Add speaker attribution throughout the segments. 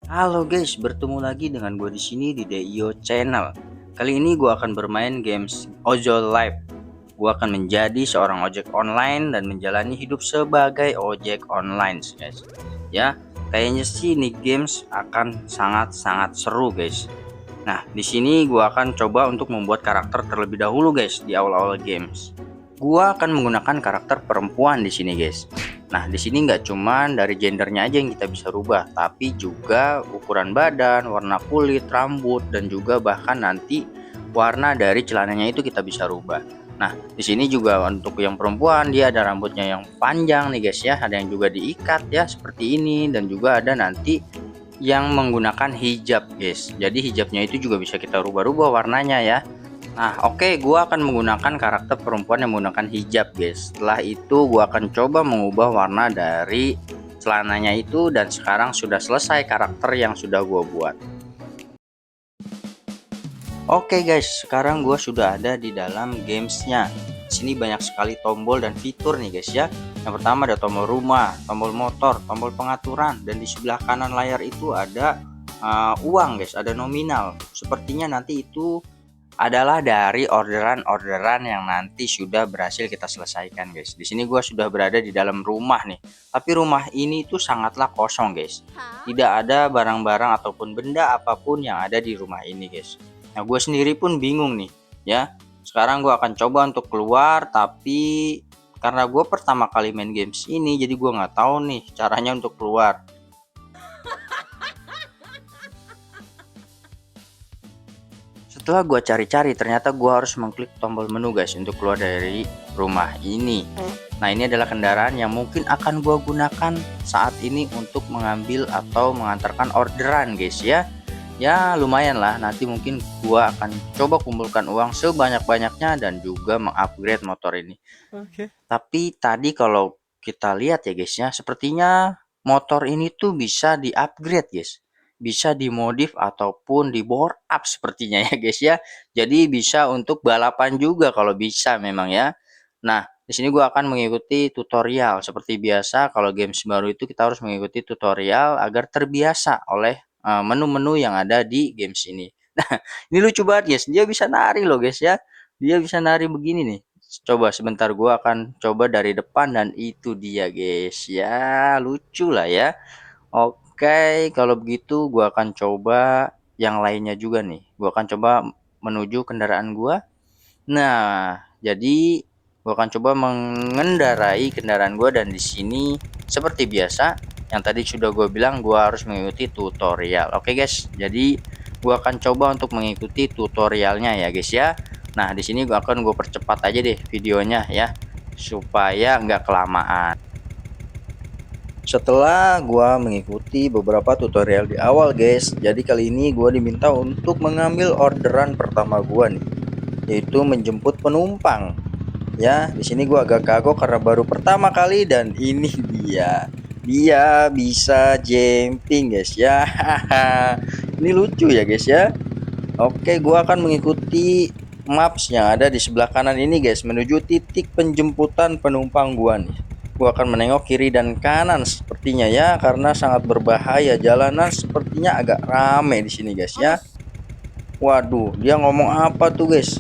Speaker 1: Halo guys, bertemu lagi dengan gue di sini di Deio Channel. Kali ini gue akan bermain games Ojol Live. Gue akan menjadi seorang ojek online dan menjalani hidup sebagai ojek online, guys. Ya, kayaknya sih ini games akan sangat-sangat seru, guys. Nah, di sini gue akan coba untuk membuat karakter terlebih dahulu, guys, di awal-awal games. Gua akan menggunakan karakter perempuan di sini, guys. Nah, di sini nggak cuman dari gendernya aja yang kita bisa rubah, tapi juga ukuran badan, warna kulit, rambut, dan juga bahkan nanti warna dari celananya itu kita bisa rubah. Nah, di sini juga untuk yang perempuan dia ada rambutnya yang panjang nih, guys ya. Ada yang juga diikat ya seperti ini, dan juga ada nanti yang menggunakan hijab, guys. Jadi hijabnya itu juga bisa kita rubah-rubah warnanya ya. Nah, oke, gua akan menggunakan karakter perempuan yang menggunakan hijab, guys. Setelah itu gua akan coba mengubah warna dari celananya itu, dan sekarang sudah selesai karakter yang sudah gua buat. Oke guys, sekarang gua sudah ada di dalam gamesnya. Sini banyak sekali tombol dan fitur nih guys ya. Yang pertama ada tombol rumah, tombol motor, tombol pengaturan, dan di sebelah kanan layar itu ada uang guys, ada nominal. Sepertinya nanti itu adalah dari orderan-orderan yang nanti sudah berhasil kita selesaikan guys. Di sini gua sudah berada di dalam rumah nih. Tapi rumah ini tuh sangatlah kosong guys. Tidak ada barang-barang ataupun benda apapun yang ada di rumah ini guys. Nah, gue sendiri pun bingung nih ya. Sekarang gue akan coba untuk keluar, tapi karena gue pertama kali main games ini, jadi gue nggak tahu nih caranya untuk keluar. Setelah gue cari-cari, ternyata gue harus mengklik tombol menu guys untuk keluar dari rumah ini. Nah, ini adalah kendaraan yang mungkin akan gue gunakan saat ini untuk mengambil atau mengantarkan orderan guys ya. Ya lumayan lah, nanti mungkin gue akan coba kumpulkan uang sebanyak-banyaknya dan juga mengupgrade motor ini. Tapi tadi kalau kita lihat ya guys ya, sepertinya motor ini tuh bisa di-upgrade guys. Bisa dimodif ataupun di bore up sepertinya ya guys ya. Jadi bisa untuk balapan juga kalau bisa memang ya. Nah, di sini gua akan mengikuti tutorial seperti biasa. Kalau games baru itu kita harus mengikuti tutorial agar terbiasa oleh menu-menu yang ada di games ini. Nah, ini lucu banget guys. Dia bisa nari loh guys ya. Dia bisa nari begini nih. Coba sebentar gua akan coba dari depan, dan itu dia guys. Ya, lucu lah ya. Oke, kalau begitu gua akan coba yang lainnya juga nih. Gua akan coba menuju kendaraan gua. Nah, jadi gua akan coba mengendarai kendaraan gua, dan di sini seperti biasa yang tadi sudah gue bilang, gua harus mengikuti tutorial. Oke guys, jadi gua akan coba untuk mengikuti tutorialnya ya guys ya. Nah, di sini gua akan percepat aja deh videonya ya supaya nggak kelamaan. Setelah gua mengikuti beberapa tutorial di awal guys, jadi kali ini gua diminta untuk mengambil orderan pertama gua nih, yaitu menjemput penumpang. Ya, di sini gua agak kagok karena baru pertama kali, dan ini dia. Dia bisa jumping guys ya. Ini lucu ya guys ya. Oke, gua akan mengikuti maps yang ada di sebelah kanan ini guys, menuju titik penjemputan penumpang gua nih. Gua akan menengok kiri dan kanan sepertinya ya, karena sangat berbahaya. Jalanan sepertinya agak rame di sini guys ya. Waduh, dia ngomong apa tuh guys?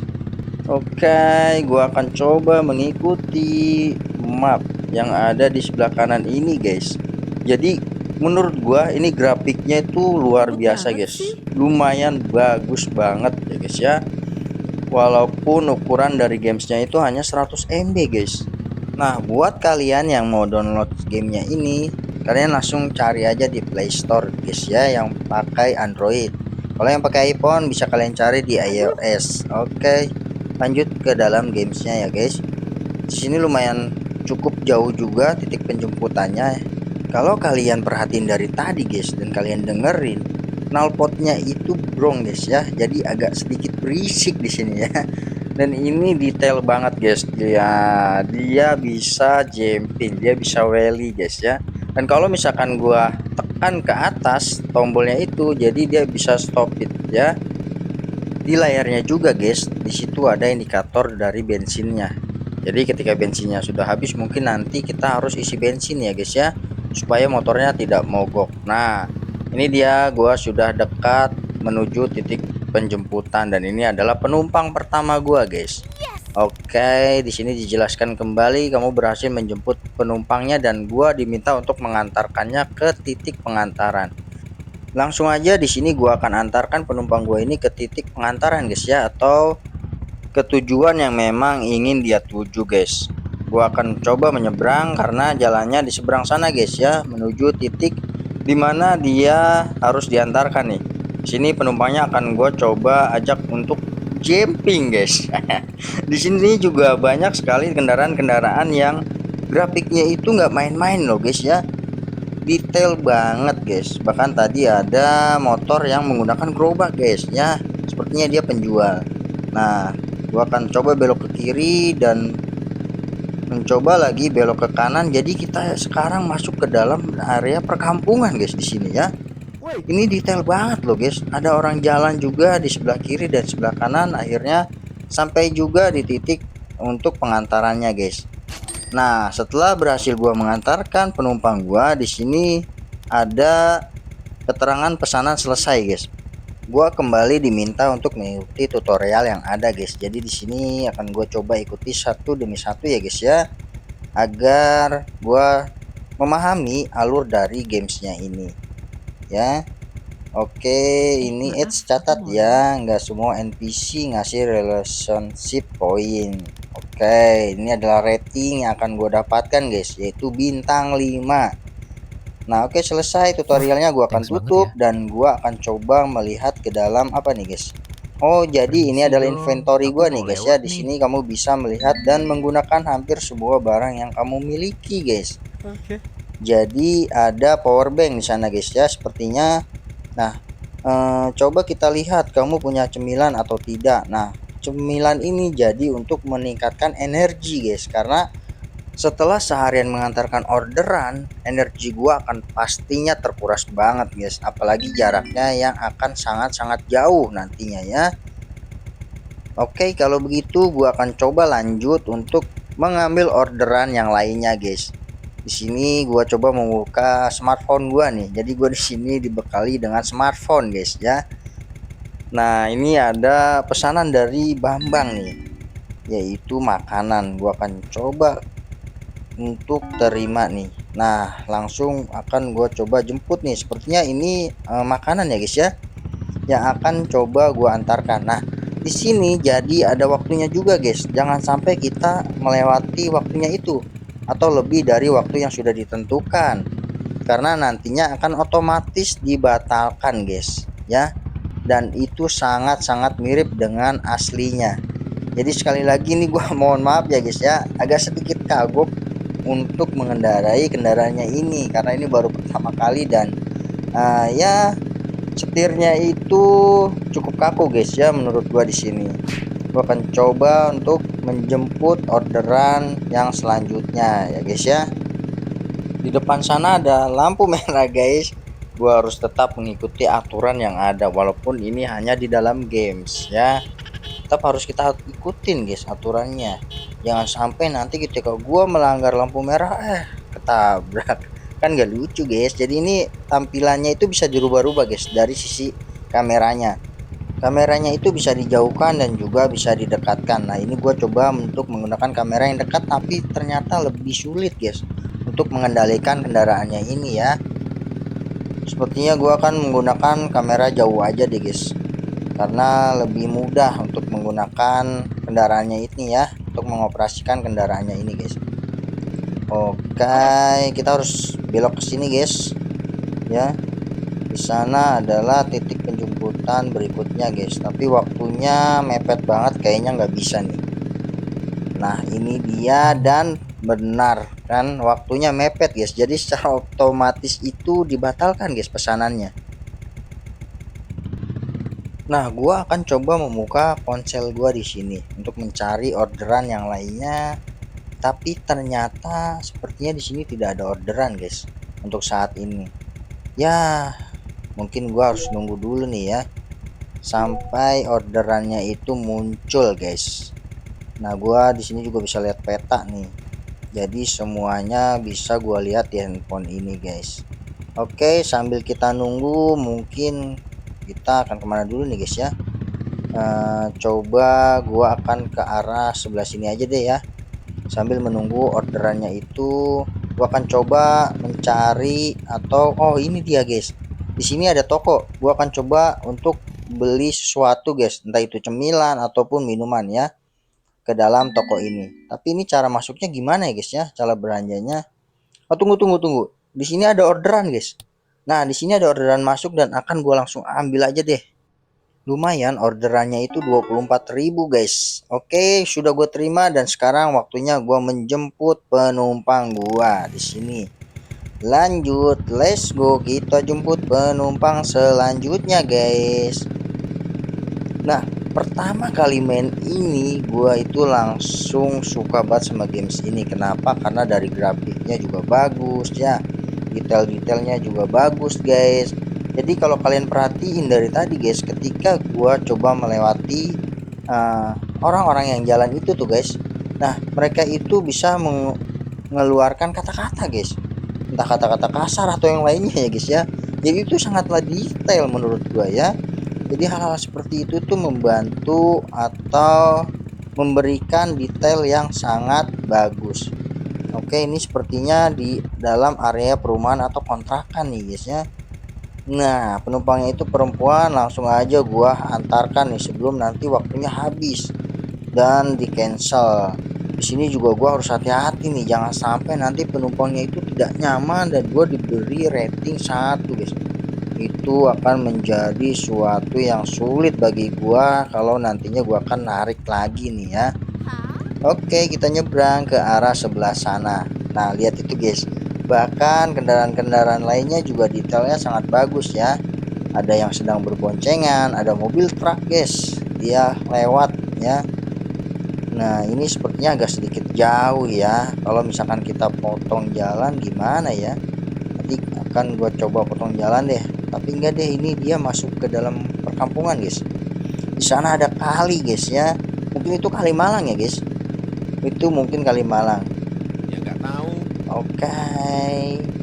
Speaker 1: Oke, gua akan coba mengikuti map yang ada di sebelah kanan ini guys. Jadi menurut gua ini grafiknya itu luar biasa guys. Lumayan bagus banget ya guys ya. Walaupun ukuran dari gamesnya itu hanya 100 MB guys. Nah, buat kalian yang mau download gamenya ini, kalian langsung cari aja di Play Store guys ya, yang pakai Android. Kalau yang pakai iPhone bisa kalian cari di iOS. Oke, lanjut ke dalam gamesnya ya guys. Di sini lumayan cukup jauh juga titik penjemputannya. Kalau kalian perhatiin dari tadi guys, dan kalian dengerin, knalpotnya itu brong guys ya, jadi agak sedikit berisik di sini ya. Dan ini detail banget guys, dia bisa jumping, dia bisa wheelie guys ya. Dan kalau misalkan gua tekan ke atas tombolnya itu, jadi dia bisa stop it ya. Di layarnya juga guys, di situ ada indikator dari bensinnya. Jadi ketika bensinnya sudah habis, mungkin nanti kita harus isi bensin ya guys ya, supaya motornya tidak mogok. Nah, Ini dia, gua sudah dekat menuju titik penjemputan dan ini adalah penumpang pertama gua, guys. Oke, di sini dijelaskan kembali kamu berhasil menjemput penumpangnya dan gua diminta untuk mengantarkannya ke titik pengantaran. Langsung aja di sini gua akan antarkan penumpang gua ini ke titik pengantaran, guys ya, atau ke tujuan yang memang ingin dia tuju, guys. Gua akan coba menyeberang karena jalannya di seberang sana, guys ya, menuju titik dimana dia harus diantarkan nih. Sini penumpangnya akan gue coba ajak untuk jumping, guys. Di sini juga banyak sekali kendaraan-kendaraan yang grafiknya itu nggak main-main loh, guys ya. Detail banget, guys. Bahkan tadi ada motor yang menggunakan gerobak, guys ya. Sepertinya dia penjual. Nah, gua akan coba belok ke kiri dan mencoba lagi belok ke kanan. Jadi kita sekarang masuk ke dalam area perkampungan, guys, di sini ya. Ini detail banget loh, guys. Ada orang jalan juga di sebelah kiri dan sebelah kanan. Akhirnya sampai juga di titik untuk pengantarannya, guys. Nah, setelah berhasil gua mengantarkan penumpang gua, di sini ada keterangan pesanan selesai, guys. Gua kembali diminta untuk mengikuti tutorial yang ada, guys. Jadi di sini akan gue coba ikuti satu demi satu ya, guys ya, agar gua memahami alur dari gamesnya ini ya. Oke, ini catat ya, nggak semua NPC ngasih relationship point. Oke, ini adalah rating yang akan gue dapatkan, guys, yaitu bintang 5. Nah, oke, selesai tutorialnya. Gua akan tutup dan gua akan coba melihat ke dalam apa nih, guys. Oh, jadi ini
Speaker 2: Permisi
Speaker 1: adalah
Speaker 2: dong,
Speaker 1: inventory
Speaker 2: aku
Speaker 1: gua
Speaker 2: mau
Speaker 1: nih, guys ya.
Speaker 2: lewat
Speaker 1: Di
Speaker 2: nih.
Speaker 1: sini kamu bisa melihat dan menggunakan hampir semua barang yang kamu miliki, guys.
Speaker 2: Oke.
Speaker 1: Jadi ada power bank di sana, guys ya, sepertinya. Nah, coba kita lihat kamu punya cemilan atau tidak. Nah, cemilan ini jadi untuk meningkatkan energi, guys, karena setelah seharian mengantarkan orderan, energi gua akan pastinya terkuras banget, guys. Apalagi jaraknya yang akan sangat-sangat jauh nantinya ya. Oke, kalau begitu gua akan coba lanjut untuk mengambil orderan yang lainnya, guys. Di sini gua coba membuka smartphone gua nih. Jadi gua di sini dibekali dengan smartphone, guys ya. Nah, ini ada pesanan dari Bambang nih, yaitu makanan. Gua akan coba untuk terima nih. Nah, langsung akan gue coba jemput nih. Sepertinya ini makanan ya, guys ya, yang akan coba gue antarkan. Nah, di sini jadi ada waktunya juga, guys. Jangan sampai kita melewati waktunya itu atau lebih dari waktu yang sudah ditentukan, karena nantinya akan otomatis dibatalkan, guys ya. Dan itu sangat-sangat mirip dengan aslinya. Jadi sekali lagi nih gua mohon maaf ya, guys ya, agak sedikit kagok untuk mengendarai kendaraannya ini karena ini baru pertama kali dan ya setirnya itu cukup kaku, guys ya, menurut gua. Di sini gua akan coba untuk menjemput orderan yang selanjutnya ya, guys ya. Di depan sana ada lampu merah, guys. Gua harus tetap mengikuti aturan yang ada walaupun ini hanya di dalam games ya. Tetap harus kita ikutin, guys, aturannya. Jangan sampai nanti ketika gua melanggar lampu merah ketabrak, kan gak lucu, guys. Jadi ini tampilannya itu bisa dirubah-rubah, guys, dari sisi kameranya itu bisa dijauhkan dan juga bisa didekatkan. Nah, ini gua coba untuk menggunakan kamera yang dekat tapi ternyata lebih sulit, guys, untuk mengendalikan kendaraannya ini ya. Sepertinya gua akan menggunakan kamera jauh aja deh, guys, karena lebih mudah untuk menggunakan kendaraannya ini ya, untuk mengoperasikan kendaraannya ini, guys. Oke, kita harus belok ke sini, guys ya. Di sana adalah titik penjemputan berikutnya, guys, tapi waktunya mepet banget, kayaknya nggak bisa nih. Nah, ini dia, dan benar kan waktunya mepet, guys, jadi secara otomatis itu dibatalkan, guys, pesanannya. Nah, gua akan coba membuka ponsel gua di sini untuk mencari orderan yang lainnya, tapi ternyata sepertinya di sini tidak ada orderan, guys, untuk saat ini. Ya, mungkin gua harus nunggu dulu nih ya sampai orderannya itu muncul, guys. Nah, gua di sini juga bisa lihat peta nih. Jadi semuanya bisa gua lihat di handphone ini, guys. Oke, sambil kita nunggu mungkin kita akan kemana dulu nih guys ya. Coba gua akan ke arah sebelah sini aja deh ya. Sambil menunggu orderannya itu, gua akan coba mencari atau oh ini dia guys. Di sini ada toko. Gua akan coba untuk beli sesuatu guys, entah itu cemilan ataupun minuman ya ke dalam toko ini. Tapi ini cara masuknya gimana ya guys ya? Cara belanjanya. Oh, tunggu. Di sini ada orderan guys. Nah, di sini ada orderan masuk dan akan gua langsung ambil aja deh. Lumayan orderannya itu 24.000 guys. Oke, sudah gue terima dan sekarang waktunya gue menjemput penumpang gua di sini. Lanjut, let's go, kita jemput penumpang selanjutnya guys. Nah, pertama kali main ini gua itu langsung suka banget sama games ini. Kenapa? Karena dari grafiknya juga bagus ya. Detail-detailnya juga bagus, guys. Jadi kalau kalian perhatiin dari tadi, guys, ketika gua coba melewati orang-orang yang jalan itu tuh, guys. Nah, mereka itu bisa mengeluarkan kata-kata, guys. Entah kata-kata kasar atau yang lainnya ya, guys ya. Jadi itu sangatlah detail menurut gua ya. Jadi hal-hal seperti itu tuh membantu atau memberikan detail yang sangat bagus. Oke, ini sepertinya di dalam area perumahan atau kontrakan nih guys ya. Nah, penumpangnya itu perempuan, langsung aja gua antarkan nih sebelum nanti waktunya habis dan di cancel. Di sini juga gua harus hati-hati nih, jangan sampai nanti penumpangnya itu tidak nyaman dan gua diberi rating 1 guys. Itu akan menjadi suatu yang sulit bagi gua kalau nantinya gua akan narik lagi nih ya. Oke, kita nyebrang ke arah sebelah sana. Nah, lihat itu guys. Bahkan kendaraan-kendaraan lainnya juga detailnya sangat bagus ya. Ada yang sedang berboncengan, ada mobil truk guys. Dia lewat ya. Nah, ini sepertinya agak sedikit jauh ya. Kalau misalkan kita potong jalan gimana ya? Nanti akan gue coba potong jalan deh. Tapi enggak deh, ini dia masuk ke dalam perkampungan guys. Di sana ada kali guys ya. Mungkin itu kali Malang ya guys. Itu mungkin kali Malang.
Speaker 2: Ya nggak tahu.
Speaker 1: Oke,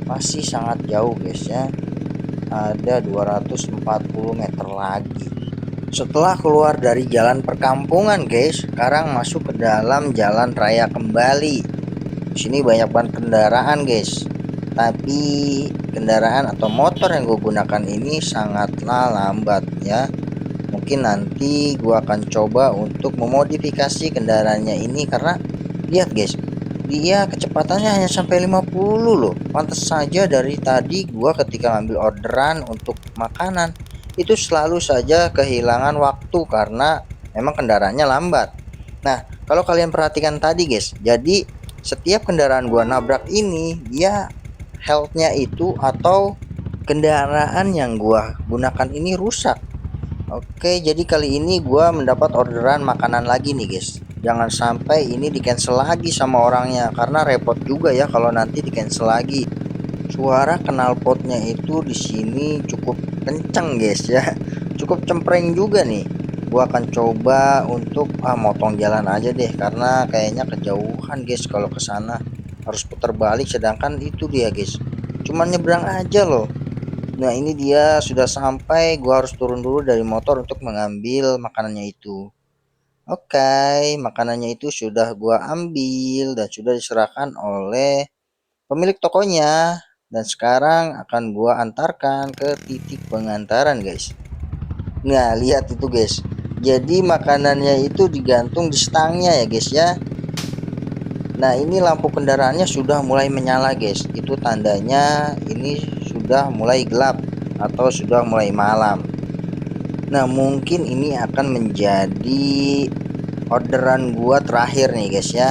Speaker 1: masih sangat jauh guys ya. Ada 240 meter lagi. Setelah keluar dari jalan perkampungan guys, sekarang masuk ke dalam jalan raya kembali. Di sini banyak banget kendaraan guys. Tapi kendaraan atau motor yang gue gunakan ini sangatlah lambat ya. Mungkin nanti gue akan coba untuk memodifikasi kendaraannya ini karena lihat guys, dia kecepatannya hanya sampai 50 loh. Pantas saja dari tadi gue ketika ngambil orderan untuk makanan itu selalu saja kehilangan waktu karena memang kendaraannya lambat. Nah, kalau kalian perhatikan tadi guys, jadi setiap kendaraan gua nabrak ini dia healthnya itu atau kendaraan yang gua gunakan ini rusak. Oke, jadi kali ini gua mendapat orderan makanan lagi nih guys. Jangan sampai ini di cancel lagi sama orangnya karena repot juga ya kalau nanti di cancel lagi. Suara knalpotnya itu di sini cukup kenceng guys ya. Cukup cempreng juga nih. Gua akan coba untuk motong jalan aja deh karena kayaknya kejauhan guys kalau ke sana. Harus putar balik sedangkan itu dia guys. Cuman nyebrang aja loh. Nah, ini dia sudah sampai. Gua harus turun dulu dari motor untuk mengambil makanannya itu. Oke, makanannya itu sudah gua ambil dan sudah diserahkan oleh pemilik tokonya. Dan sekarang akan gua antarkan ke titik pengantaran guys. Nah, lihat itu guys. Jadi makanannya itu digantung di stangnya ya guys ya. Nah, ini lampu kendaraannya sudah mulai menyala guys. Itu tandanya ini sudah mulai gelap atau sudah mulai malam. Nah, mungkin ini akan menjadi orderan gua terakhir nih guys ya.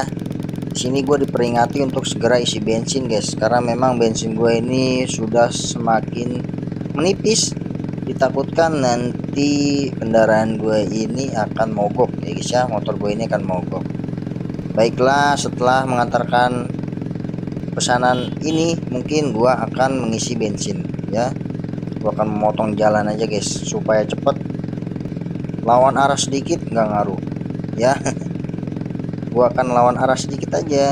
Speaker 1: Di sini gue diperingati untuk segera isi bensin guys, karena memang bensin gue ini sudah semakin menipis. Ditakutkan nanti kendaraan gue ini akan mogok ya guys ya, motor gue ini akan mogok. Baiklah, setelah mengantarkan pesanan ini mungkin gue akan mengisi bensin ya. Gue akan memotong jalan aja guys supaya cepet, lawan arah sedikit nggak ngaruh ya. Gua akan lawan arah sedikit aja,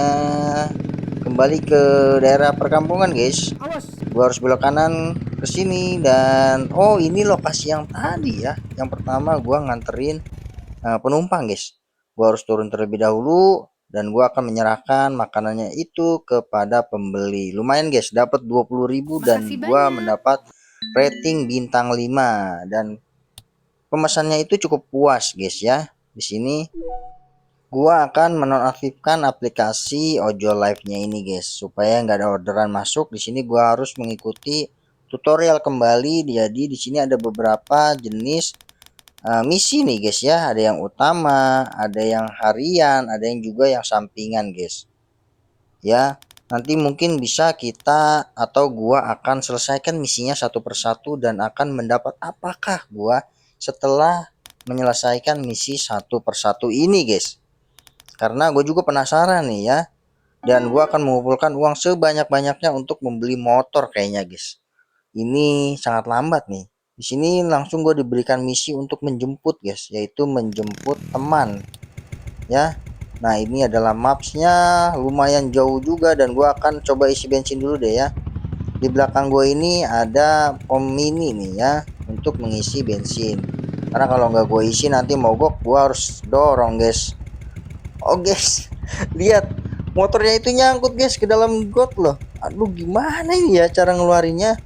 Speaker 1: kembali ke daerah perkampungan guys. gua harus belok kanan ke sini. Dan oh, ini lokasi yang tadi ya. Yang pertama gua nganterin penumpang guys. Gua harus turun terlebih dahulu dan gua akan menyerahkan makanannya itu kepada pembeli. Lumayan guys, dapat 20.000 dan
Speaker 2: Makasih
Speaker 1: gua
Speaker 2: banyak.
Speaker 1: mendapat rating bintang 5 dan pemesannya itu cukup puas guys ya. Di sini gua akan menonaktifkan aplikasi ojol live-nya ini guys supaya nggak ada orderan masuk. Di sini gua harus mengikuti tutorial kembali. Jadi di sini ada beberapa jenis misi nih guys ya. Ada yang utama, ada yang harian, ada yang juga yang sampingan guys. Ya, nanti mungkin bisa kita atau gua akan selesaikan misinya satu persatu dan akan mendapat apakah gua setelah menyelesaikan misi satu persatu ini guys. Karena gue juga penasaran nih ya. Dan gue akan mengumpulkan uang sebanyak-banyaknya untuk membeli motor kayaknya guys. Ini sangat lambat nih. Di sini langsung gue diberikan misi untuk menjemput guys, yaitu menjemput teman ya. Nah ini adalah mapsnya, lumayan jauh juga dan gue akan coba isi bensin dulu deh ya. Di belakang gue ini ada pom mini nih ya untuk mengisi bensin. Karena kalau nggak gue isi nanti mogok, gue harus dorong guys. Oh guys, lihat motornya itu nyangkut guys ke dalam got loh. Aduh gimana ini ya cara ngeluarinnya?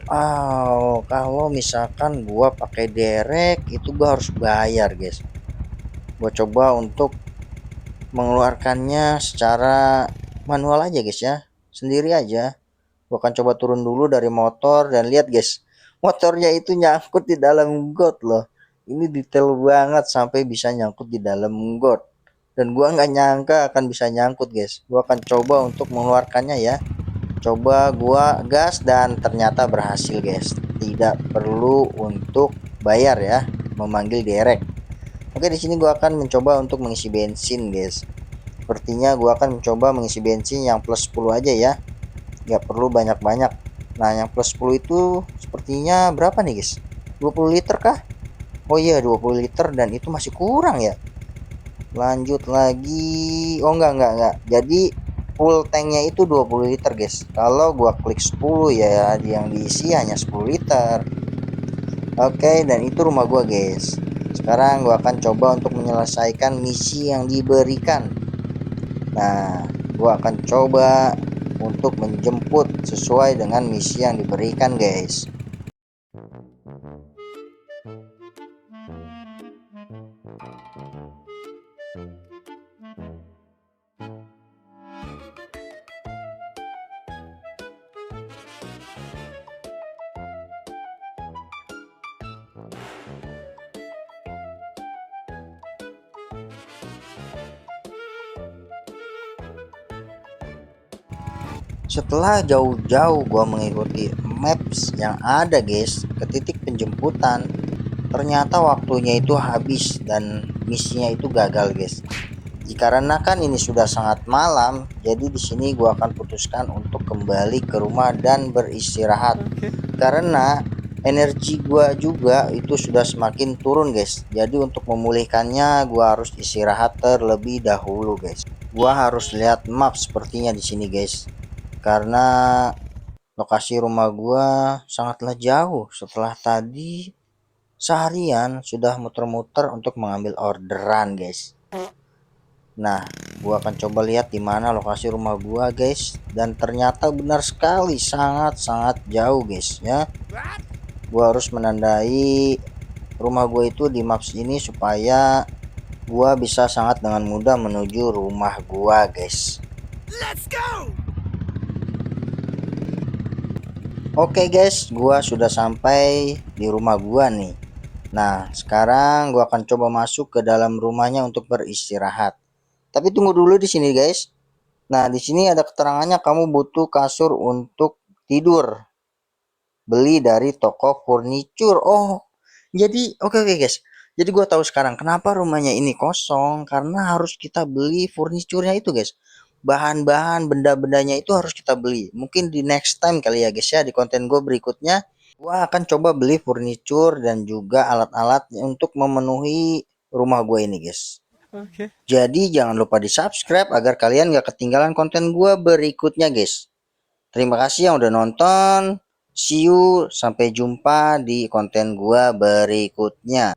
Speaker 1: Oh, kalau misalkan gua pakai derek itu gua harus bayar guys. Gua coba untuk mengeluarkannya secara manual aja guys ya, sendiri aja. Gua akan coba turun dulu dari motor dan lihat guys, motornya itu nyangkut di dalam got loh. Ini detail banget sampai bisa nyangkut di dalam got. Dan gua nggak nyangka akan bisa nyangkut guys. Gua akan coba untuk mengeluarkannya ya. Coba gua gas dan ternyata berhasil guys. Tidak perlu untuk bayar ya, memanggil derek. Oke, di sini gua akan mencoba untuk mengisi bensin guys. Sepertinya gua akan mencoba mengisi bensin yang plus 10 aja ya. Nggak perlu banyak-banyak. Nah, yang plus 10 itu sepertinya berapa nih guys? 20 liter kah? Oh iya, 20 liter dan itu masih kurang ya. Lanjut lagi. Oh enggak. Jadi full tanknya itu 20 liter guys. Kalau gua klik 10 ya yang diisi hanya 10 liter. Oke, dan itu rumah gua guys. Sekarang gua akan coba untuk menyelesaikan misi yang diberikan. Nah, gua akan coba untuk menjemput sesuai dengan misi yang diberikan guys. Setelah jauh-jauh gua mengikuti maps yang ada guys ke titik penjemputan, ternyata waktunya itu habis dan misinya itu gagal guys. Dikarenakan ini sudah sangat malam, jadi di sini gua akan putuskan untuk kembali ke rumah dan beristirahat. Karena energi gua juga itu sudah semakin turun guys. Jadi untuk memulihkannya gua harus istirahat terlebih dahulu guys. Gua harus lihat map sepertinya di sini guys. Karena lokasi rumah gua sangatlah jauh setelah tadi seharian sudah muter-muter untuk mengambil orderan guys. Nah, gua akan coba lihat di mana lokasi rumah gua guys, dan ternyata benar sekali sangat-sangat jauh guys ya. Gua harus menandai rumah gua itu di maps ini supaya gua bisa sangat dengan mudah menuju rumah gua guys. Let's go. Oke guys, gua sudah sampai di rumah gua nih. Nah, sekarang gua akan coba masuk ke dalam rumahnya untuk beristirahat. Tapi tunggu dulu di sini guys. Nah, di sini ada keterangannya kamu butuh kasur untuk tidur. Beli dari toko furniture. Oh, jadi oke guys. Jadi gua tahu sekarang kenapa rumahnya ini kosong karena harus kita beli furniturnya itu guys. Bahan-bahan benda-bendanya itu harus kita beli. Mungkin di next time kali ya guys ya, di konten gue berikutnya gua akan coba beli furniture dan juga alat-alat untuk memenuhi rumah gue ini guys. Jadi jangan lupa di subscribe agar kalian gak ketinggalan konten gue berikutnya guys. Terima kasih yang udah nonton. See you, sampai jumpa di konten gua berikutnya.